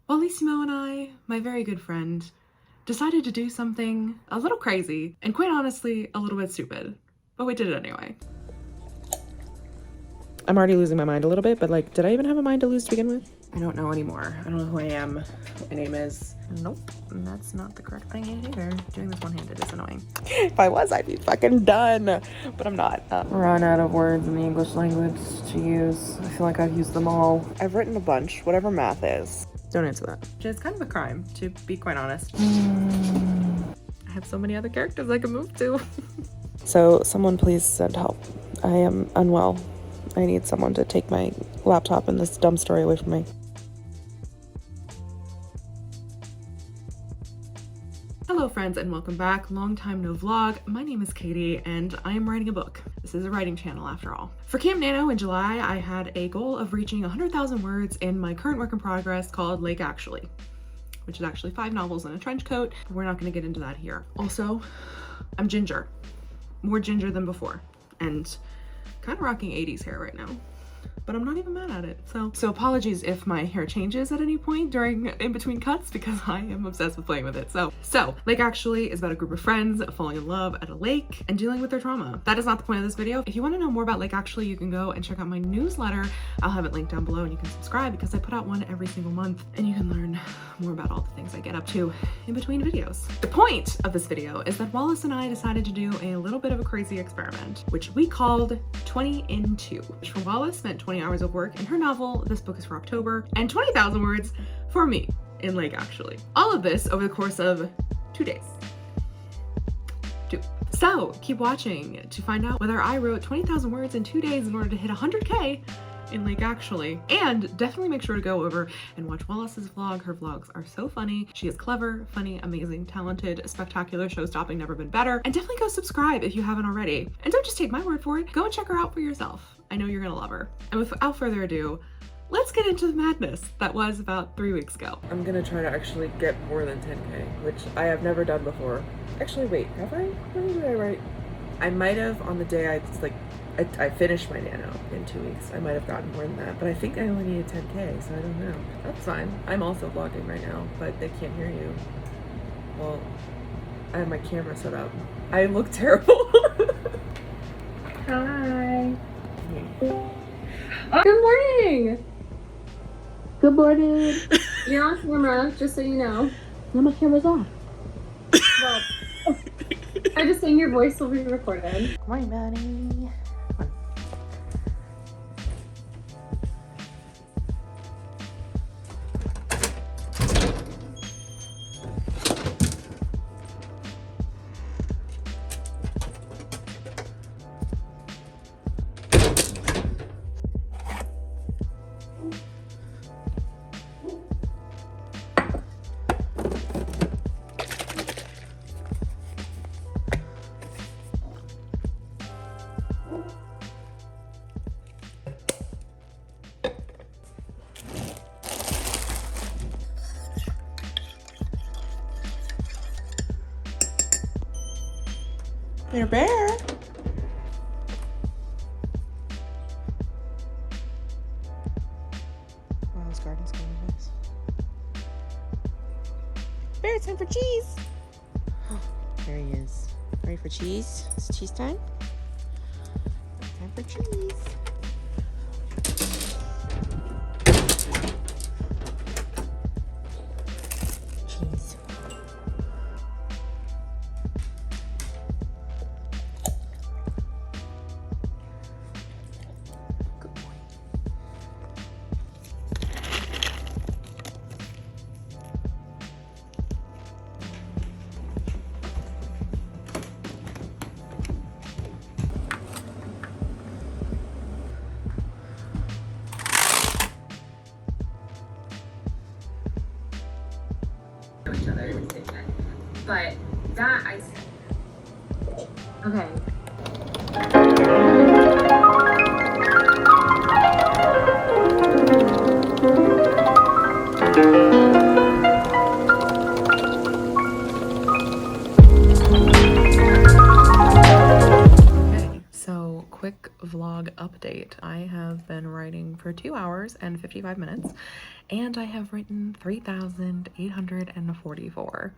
Wallissimo and I, my very good friend, decided to do something a little crazy and quite honestly a little bit stupid, but we did it anyway. I'm already losing my mind a little bit, but like, did I even have a mind to lose to begin with? I don't know anymore. I don't know who I am. My name is... Nope, that's not the correct thing either. Doing this one-handed is annoying. If I was, I'd be fucking done, but I'm not. Run out of words in the English language to use. I feel like I've used them all. I've written a bunch, whatever math is. Don't answer that. It's kind of a crime, to be quite honest. I have so many other characters I can move to. So someone please send help. I am unwell. I need someone to take my laptop and this dumb story away from me. Hello friends and welcome back. Long time no vlog. My name is Katie and I am writing a book. This is a writing channel after all. For Camp Nano in July, I had a goal of reaching 100,000 words in my current work in progress called Lake Actually, which is actually 5 novels and a trench coat, but we're not going to get into that here. Also, I'm ginger. More ginger than before. And kind of rocking 80s hair right now, but I'm not even mad at it. So apologies if my hair changes at any point in between cuts, because I am obsessed with playing with it. So Lake Actually is about a group of friends falling in love at a lake and dealing with their trauma. That is not the point of this video. If you want to know more about Lake Actually, you can go and check out my newsletter. I'll have it linked down below and you can subscribe because I put out one every single month and you can learn more about all the things I get up to in between videos. The point of this video is that Wallace and I decided to do a little bit of a crazy experiment, which we called 20 in 2, which for Wallace meant 20 hours of work in her novel, this book is for October, and 20,000 words for me in Lake Actually. All of this over the course of 2 days. 2. So keep watching to find out whether I wrote 20,000 words in 2 days in order to hit 100K in Lake Actually. And definitely make sure to go over and watch Wallace's vlog. Her vlogs are so funny. She is clever, funny, amazing, talented, spectacular, show-stopping, never been better. And definitely go subscribe if you haven't already. And don't just take my word for it. Go and check her out for yourself. I know you're gonna love her. And without further ado, let's get into the madness that was about 3 weeks ago. I'm gonna try to actually get more than 10K, which I have never done before. Actually, wait, have I? When did I write? I might have on the day I finished my Nano in 2 weeks. I might have gotten more than that, but I think I only needed 10K, so I don't know. That's fine. I'm also vlogging right now, but they can't hear you. Well, I have my camera set up. I look terrible. Hi. Good morning. Good morning. You're on camera, just so you know. No, my camera's off. Well, I'm just saying your voice will be recorded. Good morning, buddy. You're a bear. Wow, this garden's kind of nice. Bear, it's time for cheese. There he is. Ready for cheese? It's cheese time. Time for cheese. Cheese. Each other at the same time. But that I okay. Okay, so quick vlog update. update. I have been writing for 2 hours and 55 minutes, and I have written 3,844.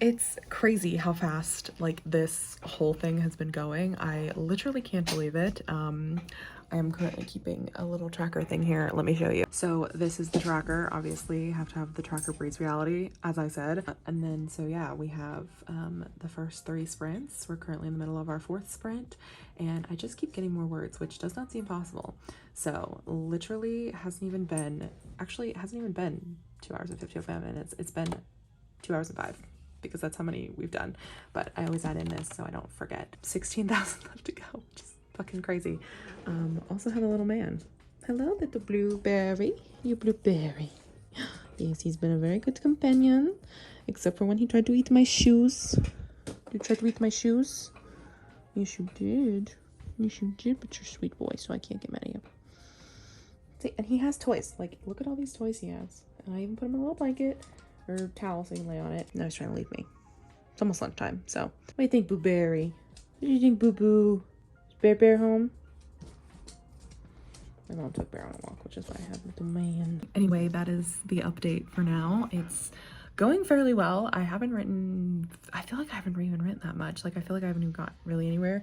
It's crazy how fast like this whole thing has been going. I literally can't believe it. I am currently keeping a little tracker thing here. Let me show you. So this is the tracker. Obviously, you have to have the tracker breeds reality, as I said. And then, so yeah, we have the first 3 sprints. We're currently in the middle of our 4th sprint, and I just keep getting more words, which does not seem possible. So literally it hasn't even been 2 hours and 55 minutes. It's been 2 hours and 5, because that's how many we've done. But I always add in this so I don't forget. 16,000 left to go, which is fucking crazy. Also have a little man. Hello, little blueberry. You blueberry. Yes, he's been a very good companion, except for when he tried to eat my shoes. You tried to eat my shoes? Yes, you did. Yes, you did, but you're a sweet boy, so I can't get mad at you. See, and he has toys. Like, look at all these toys he has. And I even put him in a little blanket or towel so he can lay on it. Now he's trying to leave me. It's almost lunchtime, so. What do you think, Blueberry? What do you think, Boo-Boo? Is Bear home? My mom took Bear on a walk, which is why I have little man. Anyway, that is the update for now. It's going fairly well. I feel like I haven't even written that much. Like, I feel like I haven't even got really anywhere,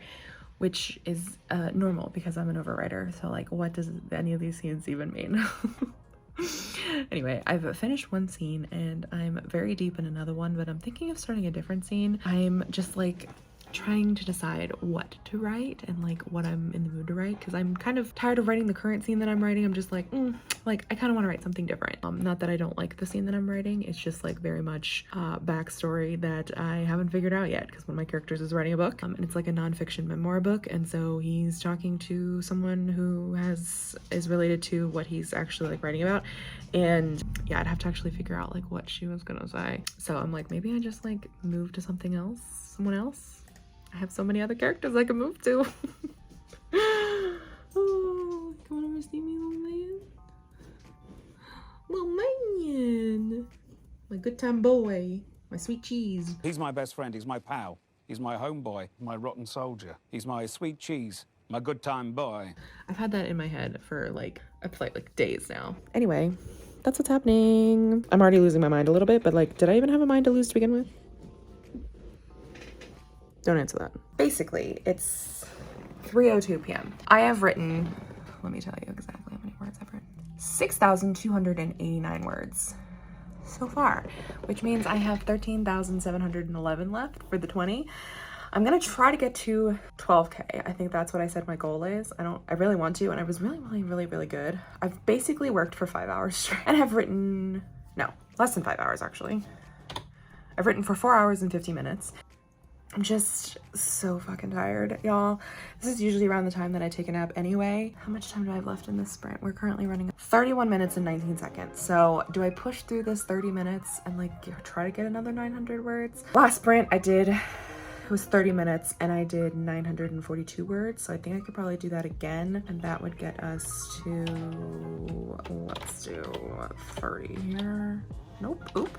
which is normal because I'm an overwriter. So like, what does any of these scenes even mean? Anyway, I've finished one scene and I'm very deep in another one, but I'm thinking of starting a different scene. I'm just like trying to decide what to write and like what I'm in the mood to write, because I'm kind of tired of writing the current scene that I'm writing. I'm just like, like I kind of want to write something different. Not that I don't like the scene that I'm writing, it's just like very much backstory that I haven't figured out yet, because one of my characters is writing a book, and it's like a nonfiction memoir book, and so he's talking to someone who is related to what he's actually like writing about. And yeah, I'd have to actually figure out like what she was gonna say. So I'm like, maybe I just like move to something else, someone else. I have so many other characters I can move to. Oh, come on over, see me, little man. Little man. My good time boy. My sweet cheese. He's my best friend. He's my pal. He's my homeboy. My rotten soldier. He's my sweet cheese. My good time boy. I've had that in my head for like, I play like days now. Anyway, that's what's happening. I'm already losing my mind a little bit, but like, did I even have a mind to lose to begin with? Don't answer that. Basically, it's 3:02 p.m. I have written, let me tell you exactly how many words I've written. 6,289 words so far, which means I have 13,711 left for the 20. I'm gonna try to get to 12K. I think that's what I said my goal is. I really want to, and I was really good. I've basically worked for 5 hours straight and have written, no, less than 5 hours actually. I've written for 4 hours and 50 minutes. I'm just so fucking tired, y'all. This is usually around the time that I take a nap anyway. How much time do I have left in this sprint? We're currently running 31 minutes and 19 seconds. So do I push through this 30 minutes and like try to get another 900 words? Last sprint I did, it was 30 minutes and I did 942 words. So I think I could probably do that again. And that would get us to, let's do 30 here. Nope, oop.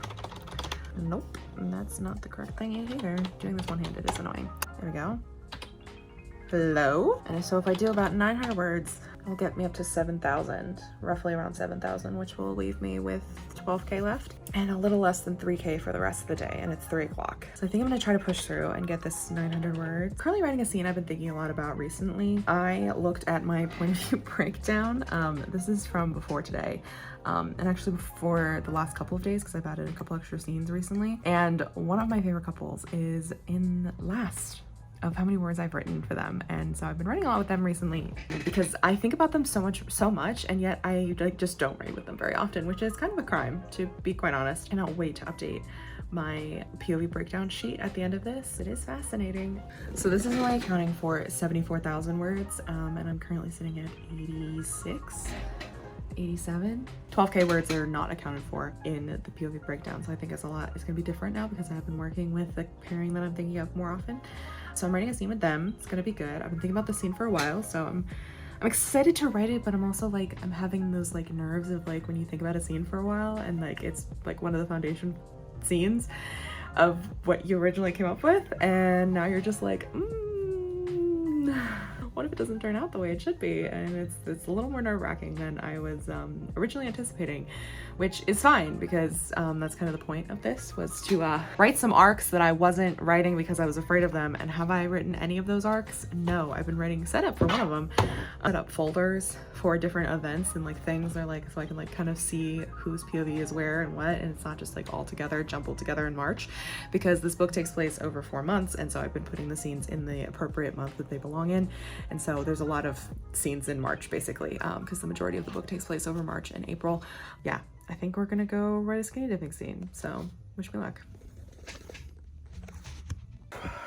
Nope, that's not the correct thing either. Doing this one-handed is annoying. There we go. Hello? And so if I do about 900 words, it'll get me up to 7,000, roughly around 7,000, which will leave me with 12K left and a little less than 3K for the rest of the day, and it's 3 o'clock. So I think I'm gonna try to push through and get this 900 words. Currently writing a scene I've been thinking a lot about recently. I looked at my point of view breakdown. This is from before today. And actually before the last couple of days, because I've added a couple extra scenes recently. And one of my favorite couples is in last of how many words I've written for them. And so I've been writing a lot with them recently because I think about them so much, and yet I like just don't write with them very often, which is kind of a crime, to be quite honest. I cannot wait to update my POV breakdown sheet at the end of this. It is fascinating. So this is only accounting for 74,000 words, and I'm currently sitting at 87. 12K words are not accounted for in the POV breakdown, so I think it's a lot. It's gonna be different now because I've been working with the pairing that I'm thinking of more often. So I'm writing a scene with them. It's gonna be good. I've been thinking about the scene for a while, so I'm excited to write it, but I'm also like, I'm having those like nerves of like when you think about a scene for a while and like it's like one of the foundation scenes of what you originally came up with, and now you're just like, what if it doesn't turn out the way it should be? And it's a little more nerve-wracking than I was originally anticipating, which is fine because that's kind of the point of this, was to write some arcs that I wasn't writing because I was afraid of them. And have I written any of those arcs? No, I've been writing setup for one of them. Set up folders for different events and like things are like, so I can like kind of see whose POV is where and what, and it's not just like all together jumbled together in March, because this book takes place over 4 months, and so I've been putting the scenes in the appropriate month that they belong in, and so there's a lot of scenes in March basically, because the majority of the book takes place over March and April. Yeah, I think we're gonna go write a skinny dipping scene, so wish me luck.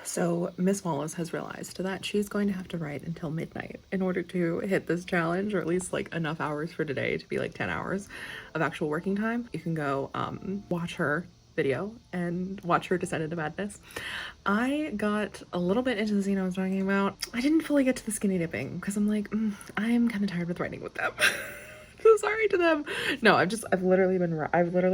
So Miss Wallace has realized that she's going to have to write until midnight in order to hit this challenge, or at least like enough hours for today to be like 10 hours of actual working time. You can go watch her video and watch her descend into madness. I got a little bit into the scene I was talking about. I didn't fully get to the skinny dipping because I'm like, I'm kind of tired with writing with them. So sorry to them. No, I literally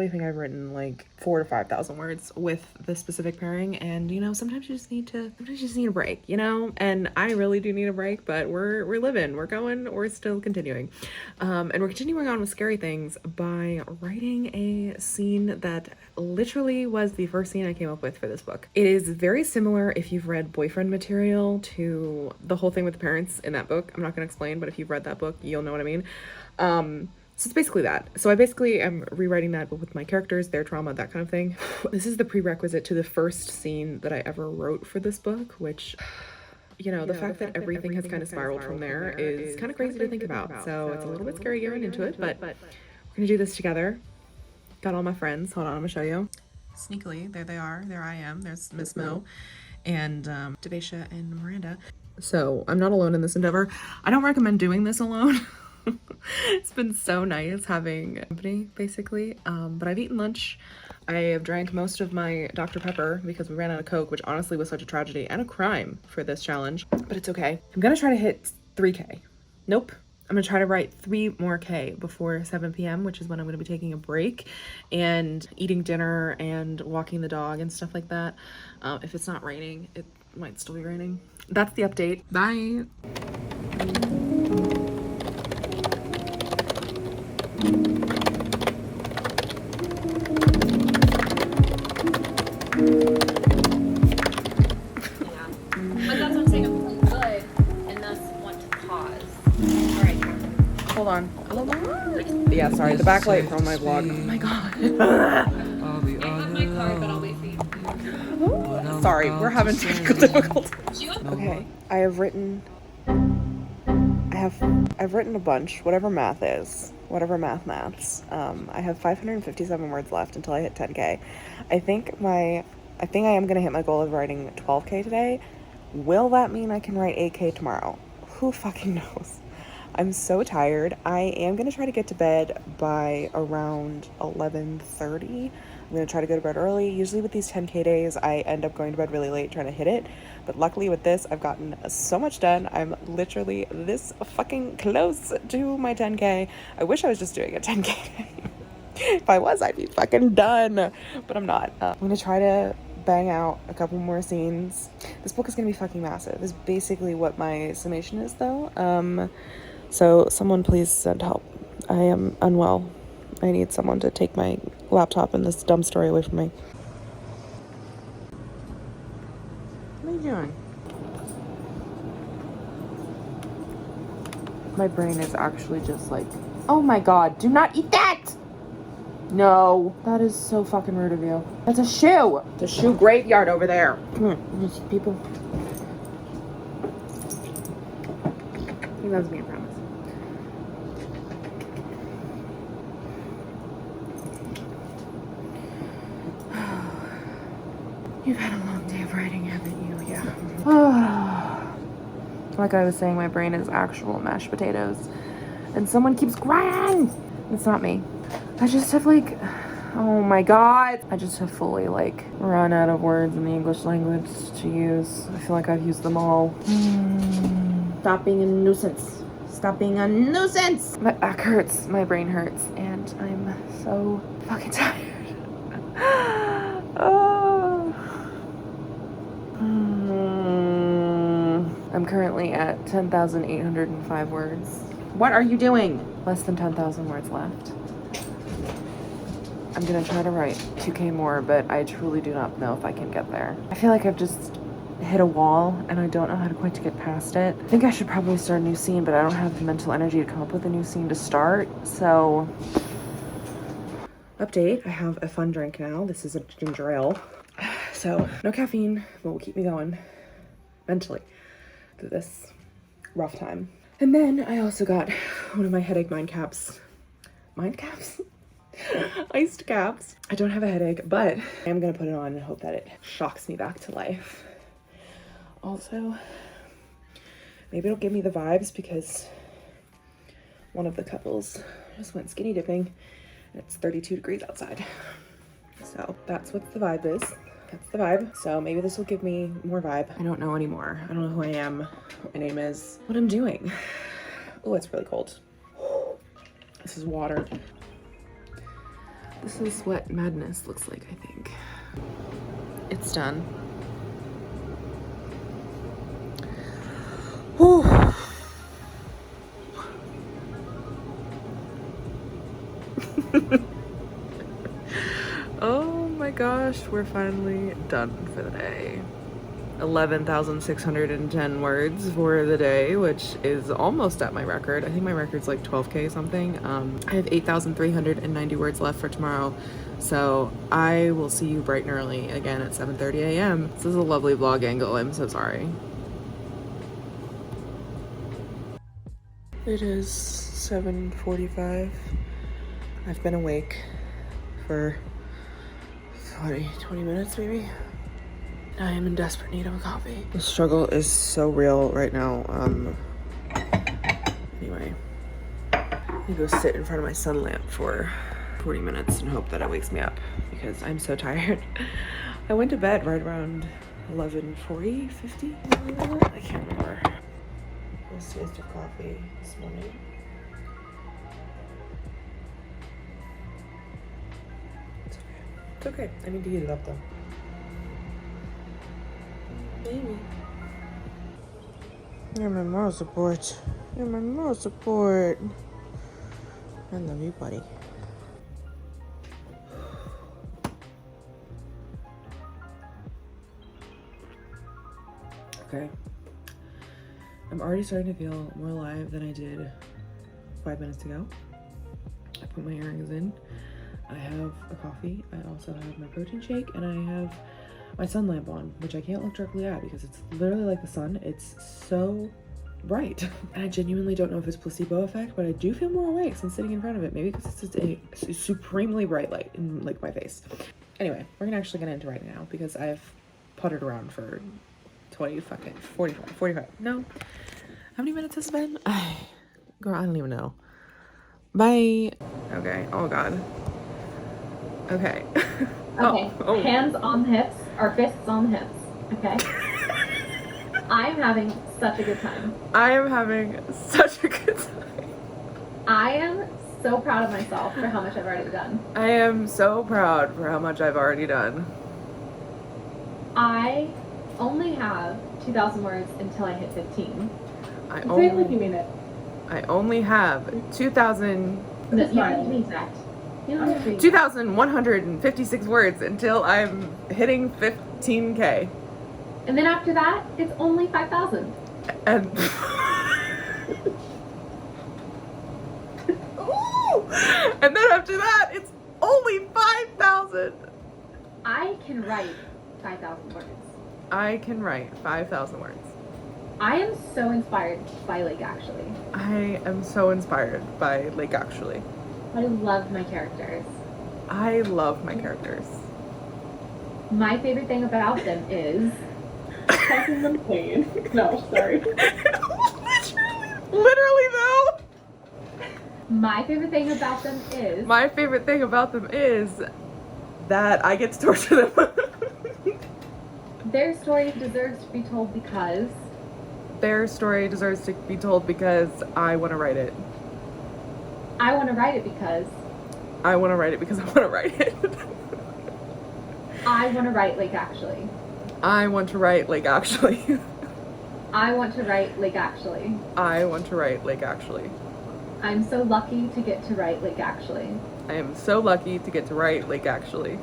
think I've written like 4,000 to 5,000 words with this specific pairing, and you know, sometimes you just need a break, you know, and I really do need a break, but we're living, we're going, we're still continuing. And we're continuing on with scary things by writing a scene that literally was the first scene I came up with for this book. It is very similar, if you've read boyfriend material, to the whole thing with the parents in that book. I'm not going to explain, but if you've read that book, you'll know what I mean. So it's basically that. So I basically am rewriting that, but with my characters, their trauma, that kind of thing. This is the prerequisite to the first scene that I ever wrote for this book, which, you know, the fact that everything has kind of spiraled from there is kind of crazy to think about. So it's a little bit scary going into it, but we're gonna do this together. Got all my friends. Hold on, I'm gonna show you. Sneakily, there they are. There I am. There's Miss Mo and Devasia and Miranda. So I'm not alone in this endeavor. I don't recommend doing this alone. It's been so nice having company, basically. But I've eaten lunch. I have drank most of my Dr. Pepper because we ran out of Coke, which honestly was such a tragedy and a crime for this challenge, but it's okay. I'm gonna try to hit 3K. Nope. I'm gonna try to write 3 more K before 7 p.m., which is when I'm gonna be taking a break and eating dinner and walking the dog and stuff like that. If it's not raining, it might still be raining. That's the update. Bye. Hold on. Yeah, sorry, the backlight from my vlog. Oh my god. I have my card, but I'll wait for you. Sorry, we're having technical difficulties. Okay, I've written a bunch, whatever math is, whatever maths. I have 557 words left until I hit 10K. I think I am gonna hit my goal of writing 12K today. Will that mean I can write 8K tomorrow? Who fucking knows? I'm so tired. I am gonna try to get to bed by around 11:30. I'm gonna try to go to bed early. Usually with these 10K days, I end up going to bed really late trying to hit it. But luckily with this, I've gotten so much done. I'm literally this fucking close to my 10K. I wish I was just doing a 10K. If I was, I'd be fucking done. But I'm not. I'm gonna try to bang out a couple more scenes. This book is gonna be fucking massive. Is basically what my summation is though. So someone please send help. I am unwell. I need someone to take my laptop and this dumb story away from me. What are you doing? My brain is actually just like, oh my god, do not eat that! No, that is so fucking rude of you. That's a shoe! It's a shoe graveyard over there. Come on, just people. He loves me, I promise. You've had a long day of writing, haven't you? Yeah. Like I was saying, my brain is actual mashed potatoes. And someone keeps crying! It's not me. I just have like, oh my god. I just have fully like run out of words in the English language to use. I feel like I've used them all. Stop being a nuisance. Stop being a nuisance! My back hurts, my brain hurts, and I'm so fucking tired. I'm currently at 10,805 words. What are you doing? Less than 10,000 words left. I'm gonna try to write 2K more, but I truly do not know if I can get there. I feel like I've just hit a wall and I don't know how to quite to get past it. I think I should probably start a new scene, but I don't have the mental energy to come up with a new scene to start, so... Update, I have a fun drink now. This is a ginger ale. So, no caffeine, but will keep me going mentally through this rough time. And then I also got one of my headache mind caps. Mind caps? Iced caps. I don't have a headache, but I am gonna put it on and hope that it shocks me back to life. Also, maybe it'll give me the vibes because one of the couples just went skinny dipping and it's 32 degrees outside. So that's what the vibe is. That's the vibe. So maybe this will give me more vibe. I don't know anymore. I don't know who I am, what my name is, what I'm doing. Oh, it's really cold. This is water. This is what madness looks like, I think. It's done. Whew. Oh my gosh, we're finally done for the day. 11,610 words for the day, which is almost at my record. I think my record's like 12K something. I have 8,390 words left for tomorrow. So I will see you bright and early again at 7:30 a.m. This is a lovely vlog angle. I'm so sorry. It is 7:45. I've been awake for 20 minutes maybe. I am in desperate need of a coffee. The struggle is so real right now. Anyway, I'm gonna go sit in front of my sun lamp for 40 minutes and hope that it wakes me up because I'm so tired. I went to bed right around 11:40, 50? I can't remember. First taste of coffee this morning. It's okay. It's okay. I need to heat it up though. Baby. You're my moral support. You're my moral support. I love you, buddy. Okay. I'm already starting to feel more alive than I did 5 minutes ago. I put my earrings in. I have a coffee. I also have my protein shake and I have my sun lamp on, which I can't look directly at because it's literally like the sun. It's so bright. And I genuinely don't know if it's placebo effect, but I do feel more awake since sitting in front of it. Maybe because it's a supremely bright light in like my face. Anyway, we're gonna actually get into writing now because I've puttered around for 45. No. How many minutes has it been? Girl, I don't even know. Bye. Okay. Oh God. Okay. Okay, Oh. hands on the hips, or fists on the hips, okay? I'm having such a good time. I am having such a good time. I am so proud of myself for how much I've already done. I am so proud for how much I've already done. I only have 2,000 words until I hit 15. I Say it like you only, mean it. I only have 2,000, No, you don't need to be exact. You don't need to be exact. 2,156 words until I'm hitting 15K. And then after that, it's only 5,000. And Ooh! And then after that, it's only 5,000. I can write 5,000 words. I can write 5,000 words. I am so inspired by Lake Actually. I am so inspired by Lake Actually. I love my characters. I love my characters. My favorite thing about them is fucking them pain. No, sorry. Literally though. My favorite thing about them is My favorite thing about them is that I get to torture them. their story deserves to be told because Their story deserves to be told because I want to write it. I want to write it because I want to write it because I want to write it. I want to write Lake Actually. I want to write Lake Actually. I want to write Lake Actually. I want to write Lake Actually. I'm so lucky to get to write Lake Actually. I am so lucky to get to write Lake Actually.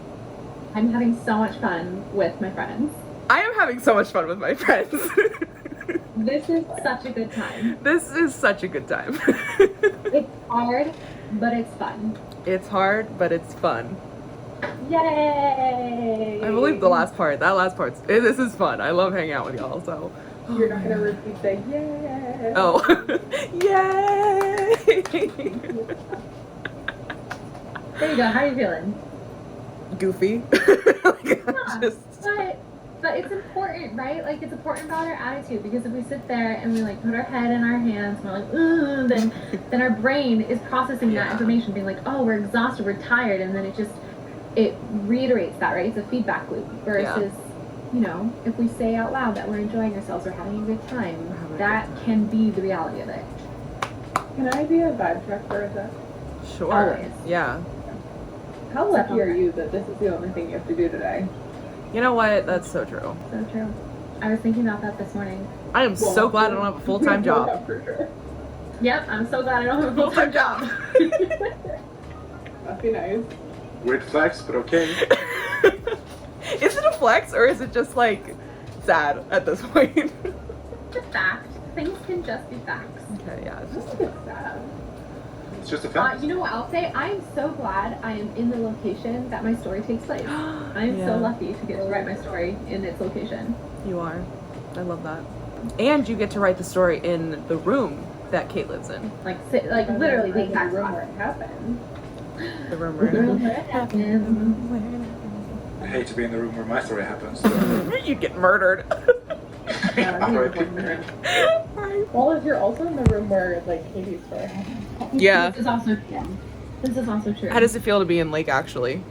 I'm having so much fun with my friends. I am having so much fun with my friends. This is such a good time. This is such a good time. It's hard, but it's fun. It's hard, but it's fun. Yay! I believe the last part. That last part. This is fun. I love hanging out with y'all. So. You're not gonna repeat the yay. Oh. Yay! There you go. How are you feeling? Goofy. But it's important, right? Like, it's important about our attitude, because if we sit there and we like put our head in our hands and we're like, ooh, then our brain is processing that information, being like, oh, we're exhausted, we're tired, and then it reiterates that, right? It's a feedback loop. Versus, you know, if we say out loud that we're enjoying ourselves, we're having a good time, that can be the reality of it. Can I be a vibe check for a sec? Sure. Always. Yeah. How lucky are you that this is the only thing you have to do today? You know what? That's so true. So true. I was thinking about that this morning. I am so glad I don't have a full-time job. For sure. Yep, I'm so glad I don't have a full-time job. That'd be nice. Weird flex, but okay. Is it a flex or is it just like sad at this point? It's a fact. Things can just be facts. Okay, yeah, it's just It's sad. It's just a fact. You know what I'll say? I am so glad I am in the location that my story takes place. I am Yeah. so lucky to get to write my story in its location. you are. I love that. And you get to write the story in the room that Kate lives in. Like literally the exact room spot. where it happened. The room The room where where it happened. I hate to be in the room where my story happens. you'd get murdered. R.I.P. Well, if you're also in the room where like Katie's story happened. Yeah. This is also true. This is also true. How does it feel to be in Lake Actually?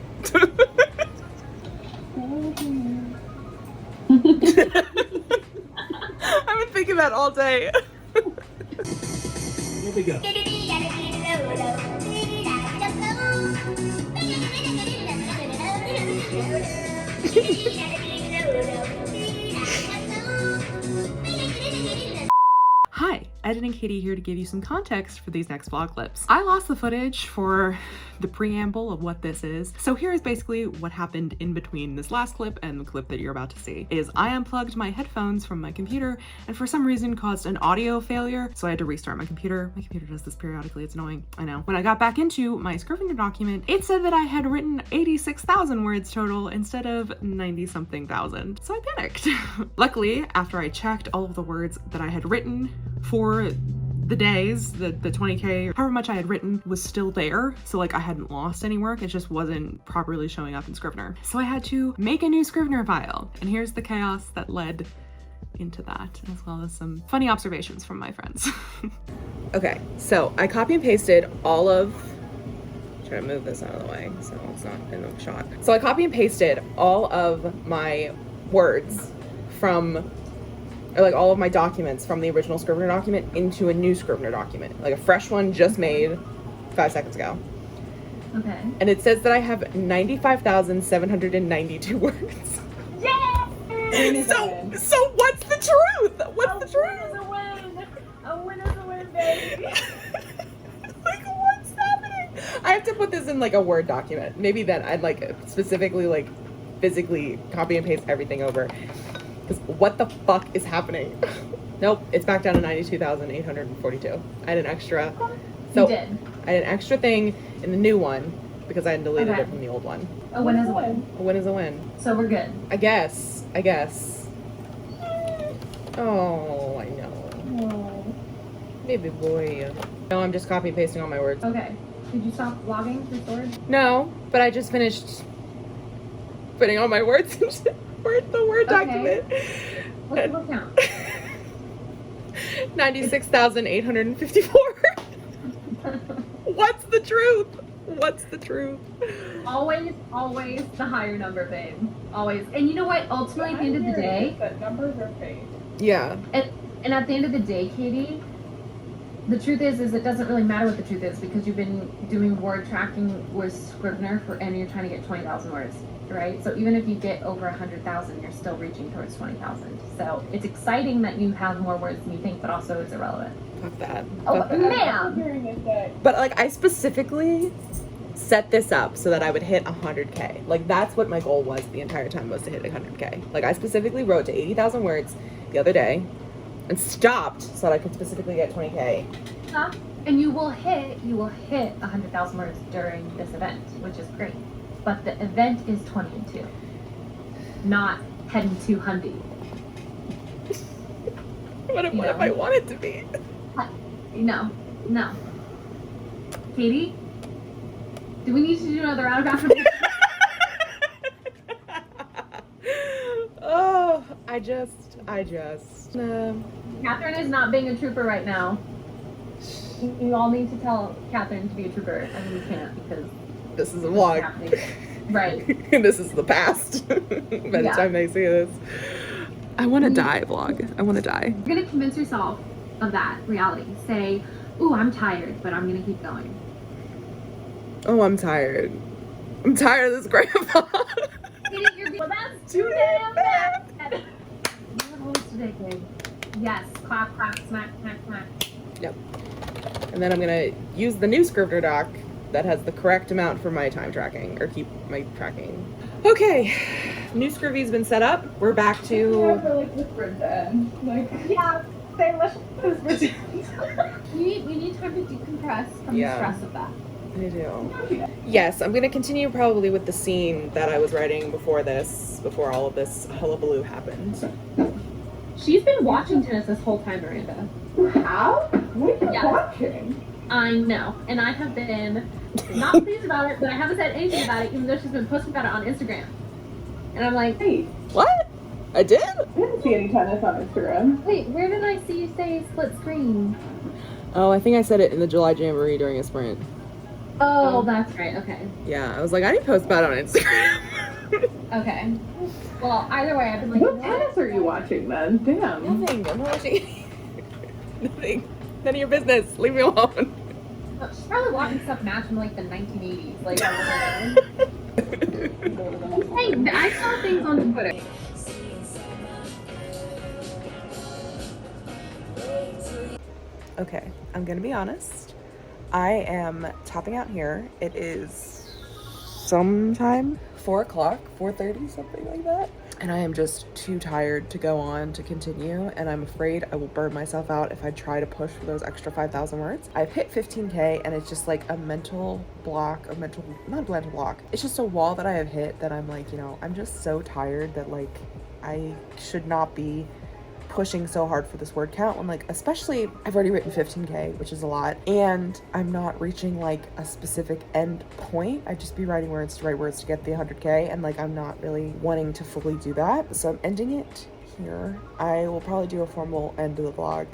I've been thinking that all day. Here we go. Hi, Editing Katie here to give you some context for these next vlog clips. I lost the footage for the preamble of what this is, so here is basically what happened in between this last clip and the clip that you're about to see. Is I unplugged my headphones from my computer and for some reason caused an audio failure, so I had to restart my computer. My computer does this periodically, it's annoying, I know. When I got back into my Scrivener document, it said that I had written 86,000 words total instead of 90-something thousand, so I panicked. Luckily, after I checked all of the words that I had written for the days, the 20K, however much I had written was still there. So like I hadn't lost any work, it just wasn't properly showing up in Scrivener. So I had to make a new Scrivener file. And here's the chaos that led into that, as well as some funny observations from my friends. Okay, so I copy and pasted all of, try to move this out of the way so it's not in the shot. So I copy and pasted all of my words from, or like all of my documents from the original Scrivener document into a new Scrivener document, like a fresh one just made 5 seconds ago. Okay. And it says that I have 95,792 words. Yeah! So what's the truth? What's the truth? A win! A win is a win, baby! Like, what's happening? I have to put this in like a Word document. Maybe then I'd like specifically like physically copy and paste everything over. Because what the fuck is happening? Nope, it's back down to 92,842. I had an extra. So You did. I had an extra thing in the new one because I had deleted Okay. it from the old one. A win is a win. A win is a win. So we're good. I guess. Oh, I know. Baby boy. No, I'm just copy and pasting all my words. Okay. Did you stop vlogging for storage? No, but I just finished putting all my words into the Word Okay. document. What count? 96,854. What's the truth? What's the truth? Always the higher number, babe. Always. And you know what? Ultimately, at the end of the day, That numbers are fake. Yeah. and at the end of the day, Katie, the truth is it doesn't really matter what the truth is because you've been doing word tracking with Scrivener and you're trying to get 20,000 words, right? So even if you get over 100,000, you're still reaching towards 20,000. So it's exciting that you have more words than you think, but also it's irrelevant. Fuck that. Oh, Fuck that. ma'am! But like, I specifically set this up so that I would hit 100K. Like, that's what my goal was the entire time, was to hit 100K. Like, I specifically wrote to 80,000 words the other day and stopped so that I could specifically get 20K. And you will hit 100,000 words during this event, which is great. But the event is 20 and 2, not heading to Hundy. What if I want it to be? No. Katie, do we need to do another round of affirmation? Oh, I just. Catherine is not being a trooper right now. You all need to tell Catherine to be a trooper. I mean, we can't because This is a it's vlog. happening. Right. This is the past. By the time they see this. I want to die, vlog. I want to die. You're gonna convince yourself of that reality. Say, ooh, I'm tired, but I'm gonna keep going. Oh, I'm tired. I'm tired of this grandpa. Well, that's too damn bad. You're host today, kid. Yes, clap, clap, smack, smack, smack. Yep. And then I'm gonna use the new Scrivener doc that has the correct amount for my time tracking, or keep my tracking. Okay, new Scrivy's been set up. We're back Yeah, to. for like the sprint end. Like, Yeah, say let's just pretend. we need time to decompress from Yeah. the stress of that. I do. Yes, I'm gonna continue probably with the scene that I was writing before all of this hullabaloo happened. She's been watching tennis this whole time, Miranda. How? What are you Yeah. watching? I know, and I have been not pleased about it, but I haven't said anything about it, even though she's been posting about it on Instagram. And I'm like, Hey, What? I did? I didn't see any tennis on Instagram. wait, where did I see you say split screen? Oh, I think I said it in the July Jamboree during a sprint. Oh, that's right. Okay. Yeah, I was like, I need to post about it on Instagram. Okay. Well, either way, I've been like, What tennis are you watching then? Damn. Nothing. I'm not watching nothing. None of your business. Leave me alone. She's probably watching stuff match from like the 1980s. Like, hey, I saw things on Twitter. Okay, I'm gonna be honest. I am topping out here. It is sometime 4 o'clock, 4:30, something like that. And I am just too tired to go on to continue, and I'm afraid I will burn myself out if I try to push for those extra 5,000 words. I've hit 15K, and it's just like a mental block, not a mental block. It's just a wall that I have hit that I'm like, I'm just so tired that like I should not be pushing so hard for this word count when, like, especially I've already written 15K, which is a lot, and I'm not reaching like a specific end point. I'd just be writing words to write words to get the 100K, and like I'm not really wanting to fully do that, so I'm ending it here. I will probably do a formal end to the vlog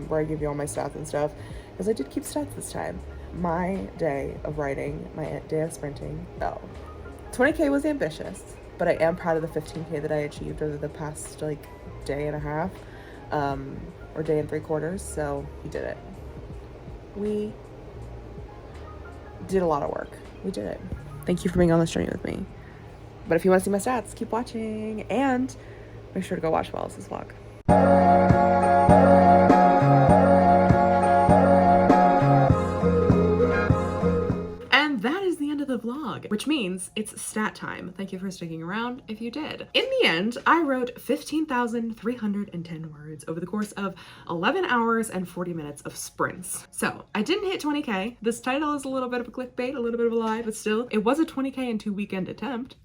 where I give you all my stats and stuff, because I did keep stats this time. My day of writing, my day of sprinting, 20K was ambitious, but I am proud of the 15K that I achieved over the past like day and a half, or day and 3/4. So we did it. We did a lot of work. We did it. Thank you for being on this journey with me. But if you want to see my stats, keep watching, and make sure to go watch Wallace's vlog. And that is the end of the vlog, which means it's stat time. Thank you for sticking around if you did. In the end, I wrote 15,310 words over the course of 11 hours and 40 minutes of sprints. So I didn't hit 20K. This title is a little bit of a clickbait, a little bit of a lie, but still, it was a 20K in 2 weekend attempt.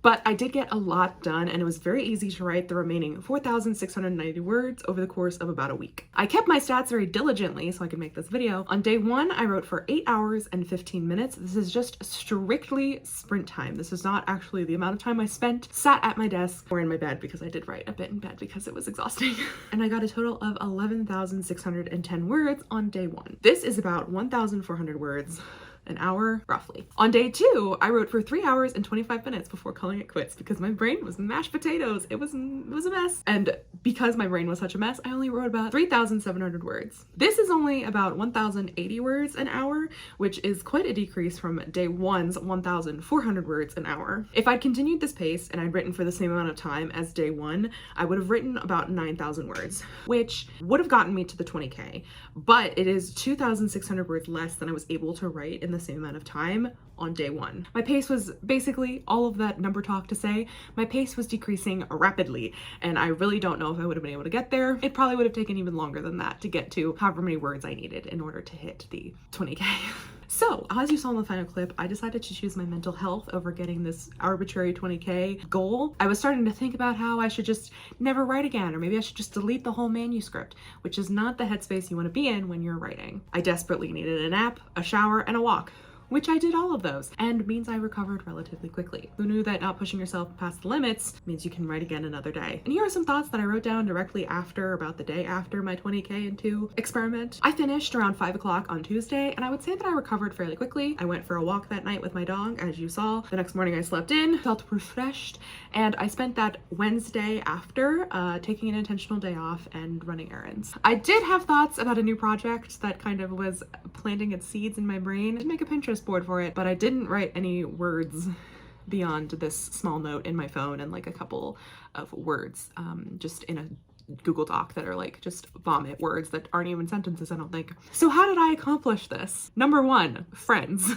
But I did get a lot done, and it was very easy to write the remaining 4,690 words over the course of about a week. I kept my stats very diligently so I could make this video. On day 1, I wrote for 8 hours and 15 minutes. This is just strictly sprint time. This is not actually the amount of time I spent sat at my desk or in my bed, because I did write a bit in bed because it was exhausting. And I got a total of 11,610 words on day 1. This is about 1,400 words an hour roughly. On day 2, I wrote for 3 hours and 25 minutes before calling it quits because my brain was mashed potatoes. It was a mess. And because my brain was such a mess, I only wrote about 3,700 words. This is only about 1,080 words an hour, which is quite a decrease from day 1's 1,400 words an hour. If I'd continued this pace and I'd written for the same amount of time as day 1, I would have written about 9,000 words, which would have gotten me to the 20K, but it is 2,600 words less than I was able to write in the same amount of time on day 1. My pace was basically all of that number talk to say, my pace was decreasing rapidly, and I really don't know if I would have been able to get there. It probably would have taken even longer than that to get to however many words I needed in order to hit the 20K. So, as you saw in the final clip, I decided to choose my mental health over getting this arbitrary 20K goal. I was starting to think about how I should just never write again, or maybe I should just delete the whole manuscript, which is not the headspace you want to be in when you're writing. I desperately needed a nap, a shower, and a walk, which I did all of those, and means I recovered relatively quickly. Who knew that not pushing yourself past the limits means you can write again another day? And here are some thoughts that I wrote down directly after, about the day after my 20K and 2 experiment. I finished around 5 o'clock on Tuesday, and I would say that I recovered fairly quickly. I went for a walk that night with my dog, as you saw. The next morning I slept in, felt refreshed, and I spent that Wednesday after taking an intentional day off and running errands. I did have thoughts about a new project that kind of was planting its seeds in my brain. I did make a Pinterest board for it, but I didn't write any words beyond this small note in my phone and like a couple of words just in a Google Doc that are like just vomit words that aren't even sentences, I don't think. So how did I accomplish this? Number 1, friends.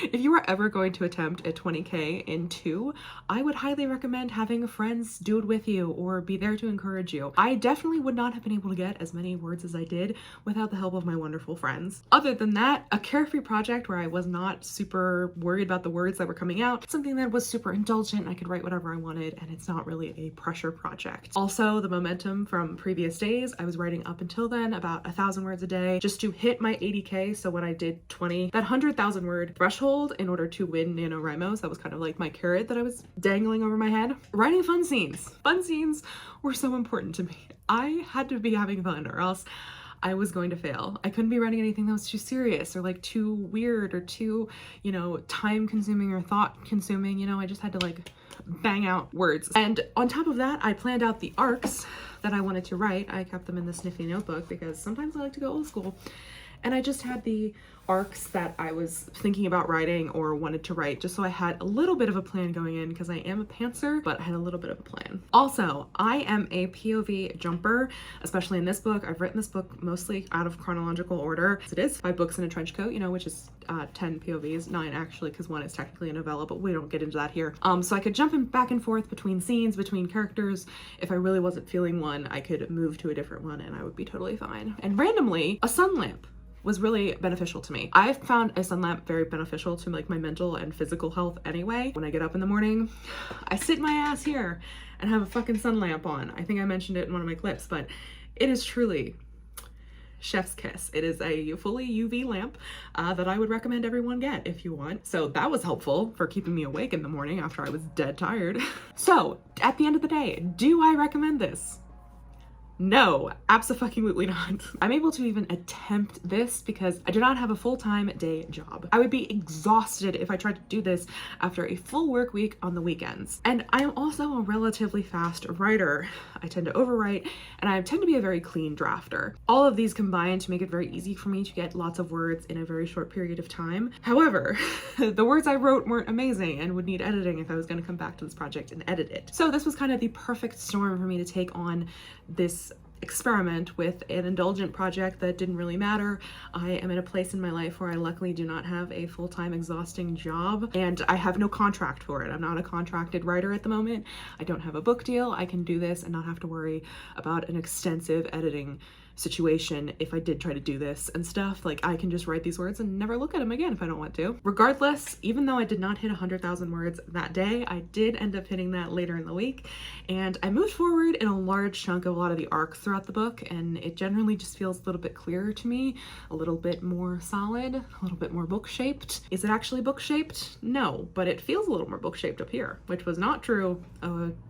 If you are ever going to attempt a 20K in 2, I would highly recommend having friends do it with you or be there to encourage you. I definitely would not have been able to get as many words as I did without the help of my wonderful friends. Other than that, a carefree project where I was not super worried about the words that were coming out, something that was super indulgent, I could write whatever I wanted, and it's not really a pressure project. Also, the momentum from previous days, I was writing up until then about 1,000 words a day just to hit my 80K. So when I did 20, that 100,000 word threshold in order to win NaNoWriMo, that was kind of like my carrot that I was dangling over my head. Writing fun scenes. Fun scenes were so important to me. I had to be having fun or else I was going to fail. I couldn't be writing anything that was too serious or like too weird or too, you know, time consuming or thought consuming. You know, I just had to like bang out words. And on top of that, I planned out the arcs that I wanted to write. I kept them in the Sniffy notebook because sometimes I like to go old school. And I just had the arcs that I was thinking about writing or wanted to write, just so I had a little bit of a plan going in, because I am a pantser, but I had a little bit of a plan. Also, I am a POV jumper, especially in this book. I've written this book mostly out of chronological order. It is 5 books in a trench coat, you know, which is 10 POVs, 9 actually, because 1 is technically a novella, but we don't get into that here. So I could jump in back and forth between scenes, between characters. If I really wasn't feeling one, I could move to a different one and I would be totally fine. And randomly, a sun lamp was really beneficial to me. I've found a sun lamp very beneficial to like my mental and physical health anyway. When I get up in the morning, I sit my ass here and have a fucking sun lamp on. I think I mentioned it in one of my clips, but it is truly chef's kiss. It is a fully UV lamp that I would recommend everyone get if you want. So that was helpful for keeping me awake in the morning after I was dead tired. So at the end of the day, do I recommend this? No, abso-fucking-lutely not. I'm able to even attempt this because I do not have a full-time day job. I would be exhausted if I tried to do this after a full work week on the weekends. And I am also a relatively fast writer. I tend to overwrite, and I tend to be a very clean drafter. All of these combine to make it very easy for me to get lots of words in a very short period of time. However, the words I wrote weren't amazing and would need editing if I was going to come back to this project and edit it. So this was kind of the perfect storm for me to take on this experiment with an indulgent project that didn't really matter. I am in a place in my life where I luckily do not have a full-time exhausting job, and I have no contract for it. I'm not a contracted writer at the moment. I don't have a book deal. I can do this and not have to worry about an extensive editing situation if I did try to do this and stuff. Like, I can just write these words and never look at them again if I don't want to. Regardless, even though I did not hit 100,000 words that day, I did end up hitting that later in the week, and I moved forward in a large chunk of a lot of the arcs throughout the book, and it generally just feels a little bit clearer to me, a little bit more solid, a little bit more book-shaped. Is it actually book-shaped? No, but it feels a little more book-shaped up here, which was not true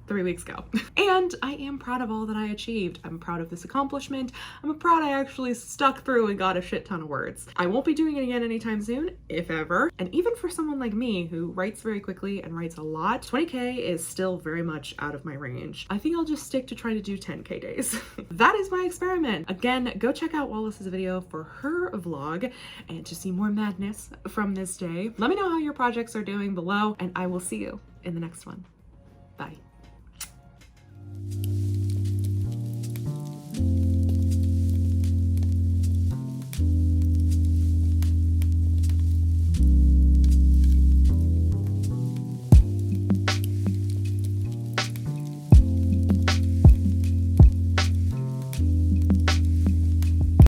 3 weeks ago. And I am proud of all that I achieved. I'm proud of this accomplishment. I'm proud I actually stuck through and got a shit ton of words. I won't be doing it again anytime soon, if ever. And even for someone like me who writes very quickly and writes a lot, 20K is still very much out of my range. I think I'll just stick to trying to do 10K days. That is my experiment. Again, go check out Wallace's video for her vlog and to see more madness from this day. Let me know how your projects are doing below, and I will see you in the next one. Bye.